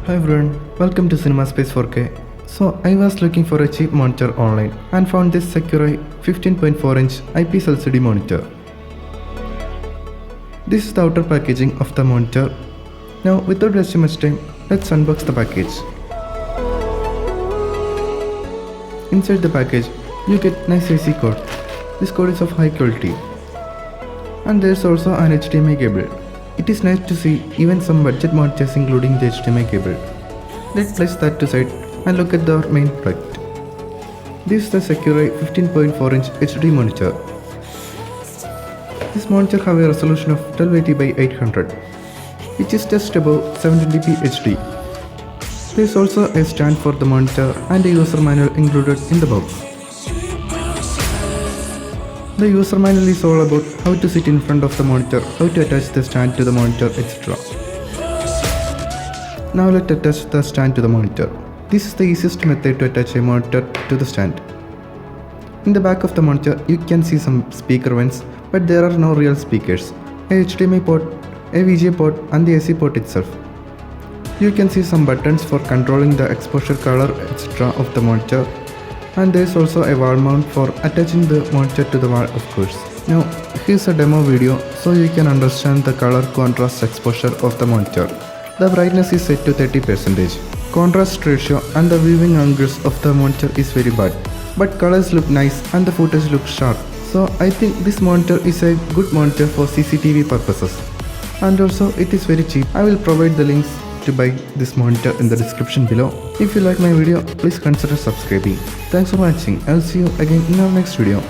Hi everyone, welcome to Cinema Space 4K. So I was looking for a cheap monitor online and found this Secureye 15.4-inch IPS LCD monitor. This is the outer packaging of the monitor. Now without wasting much time, let's unbox the package. Inside the package, you get nice AC cord. This cord is of high quality. And there's also an HDMI cable. It is nice to see even some budget monitors including the HDMI cable. Let's place that to side and look at the main product. This is the Secureye 15.4-inch HD monitor. This monitor has a resolution of 1280 by 800, which is just above 720p HD. There is also a stand for the monitor and a user manual included in the box. The user manual is all about how to sit in front of the monitor, how to attach the stand to the monitor, etc. Now let's attach the stand to the monitor. This is the easiest method to attach a monitor to the stand. In the back of the monitor, you can see some speaker vents, but there are no real speakers. A HDMI port, a VGA port and the AC port itself. You can see some buttons for controlling the exposure color, etc. of the monitor. And there is also a wall mount for attaching the monitor to the wall, of course. Now here's a demo video so you can understand the color contrast exposure of the monitor. The brightness is set to 30%. Contrast ratio and the viewing angles of the monitor is very bad, but colors look nice and the footage looks sharp. So I think this monitor is a good monitor for CCTV purposes. And also it is very cheap. I will provide the links to buy this monitor in the description below. If you like my video, please consider subscribing. Thanks for watching. I'll see you again in our next video.